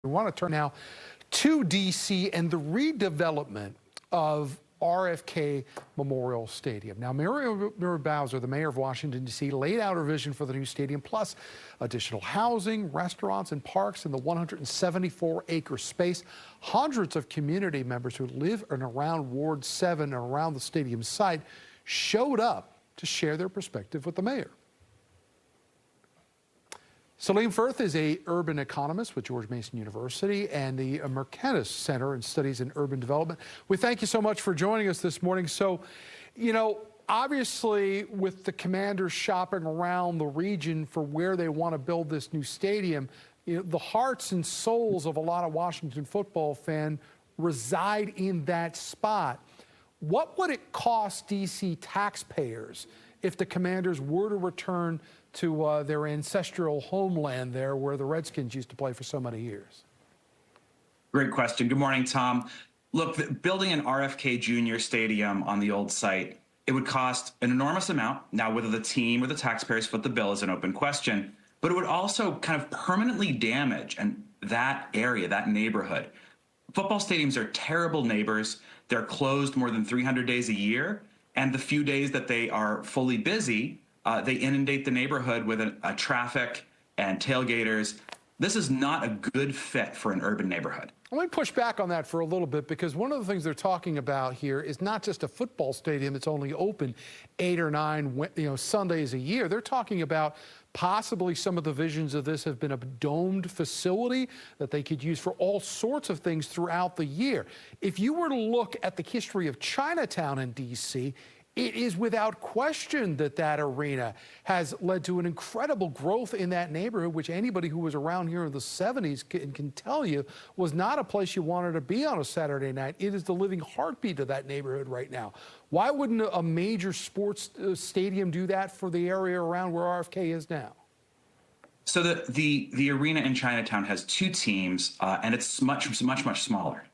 We want to turn now to D.C. and the redevelopment of RFK Memorial Stadium. Now, Muriel Bowser, the mayor of Washington, D.C., laid out her vision for the new stadium, plus additional housing, restaurants, and parks in the 174-acre space. Hundreds of community members who live in and around Ward 7 and around the stadium site showed up to share their perspective with the mayor. Salim Furth is an urban economist with George Mason University and the Martinsburg Center in Studies in Urban Development. We thank you so much for joining us this morning. So, you know, obviously with the Commanders shopping around the region for where they want to build this new stadium, you know, the hearts and souls of a lot of Washington football fans reside in that spot. What would it cost D.C. taxpayers if the Commanders were to return to their ancestral homeland there where the Redskins used to play for so many years? Great question. Good morning, Tom. Look, building an RFK Jr. stadium on the old site, it would cost an enormous amount. Now, whether the team or the taxpayers foot the bill is an open question, but it would also kind of permanently damage that area, that neighborhood. Football stadiums are terrible neighbors. They're closed more than 300 days a year, and the few days that they are fully busy, they inundate the neighborhood with a traffic and tailgaters. This is not a good fit for an urban neighborhood. Let me push back on that for a little bit, because one of the things they're talking about here is not just a football stadium that's only open 8 or 9 Sundays a year. They're talking about possibly some of the visions of this have been a domed facility that they could use for all sorts of things throughout the year. If you were to look at the history of Chinatown in D.C., it is without question that that arena has led to an incredible growth in that neighborhood, which anybody who was around here in the 70s can tell you was not a place you wanted to be on a Saturday night. It is the living heartbeat of that neighborhood right now. Why wouldn't a major sports stadium do that for the area around where RFK is now? So the arena in Chinatown has 2 teams, and it's much smaller.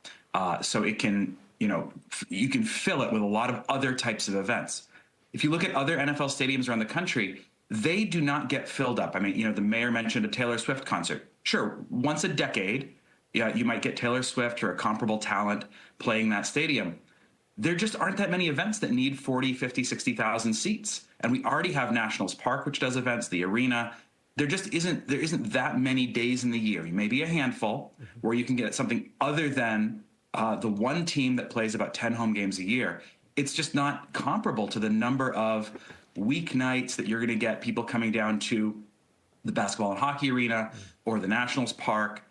So it can, you can fill it with a lot of other types of events. If you look at other NFL stadiums around the country, they do not get filled up. I mean, the mayor mentioned a Taylor Swift concert. Sure, once a decade, you might get Taylor Swift or a comparable talent playing that stadium. There just aren't that many events that need 40, 50, 60,000 seats. And we already have Nationals Park, which does events, the arena. There isn't that many days in the year, maybe a handful, where you can get something other than the one team that plays about 10 home games a year. It's just not comparable to the number of weeknights that you're going to get people coming down to the basketball and hockey arena or the Nationals Park.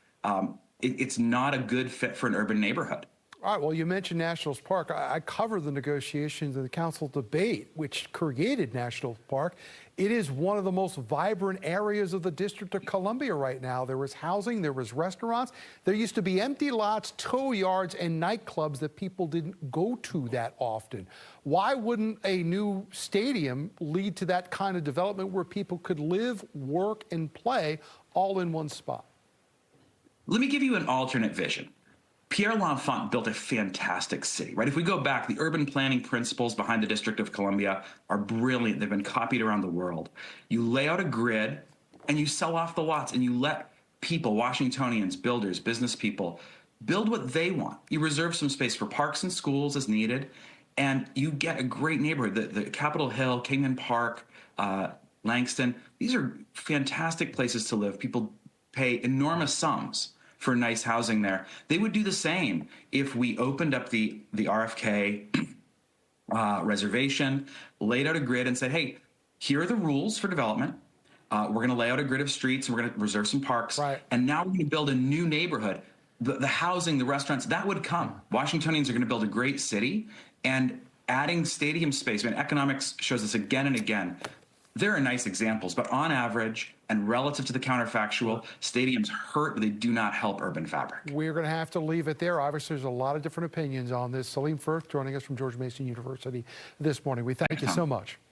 It's not a good fit for an urban neighborhood. All right, well, you mentioned Nationals Park. I covered the negotiations and the council debate, which created Nationals Park. It is one of the most vibrant areas of the District of Columbia right now. There was housing, there was restaurants. There used to be empty lots, tow yards, and nightclubs that people didn't go to that often. Why wouldn't a new stadium lead to that kind of development where people could live, work, and play all in one spot? Let me give you an alternate vision. Pierre L'Enfant built a fantastic city, right? If we go back, the urban planning principles behind the District of Columbia are brilliant. They've been copied around the world. You lay out a grid and you sell off the lots and you let people, Washingtonians, builders, business people, build what they want. You reserve some space for parks and schools as needed, and you get a great neighborhood. The Capitol Hill, Kingman Park, Langston, these are fantastic places to live. People pay enormous sums for nice housing there. They would do the same if we opened up the RFK reservation, laid out a grid and said, hey, here are the rules for development. We're going to lay out a grid of streets, and we're going to reserve some parks. Right. And now we're going to build a new neighborhood. The housing, the restaurants, that would come. Washingtonians are going to build a great city, and adding stadium space, I mean, economics shows this again and again. There are nice examples, but on average and relative to the counterfactual, stadiums hurt, but they do not help urban fabric. We're going to have to leave it there. Obviously, there's a lot of different opinions on this. Salim Furth joining us from George Mason University this morning. We thank you so much.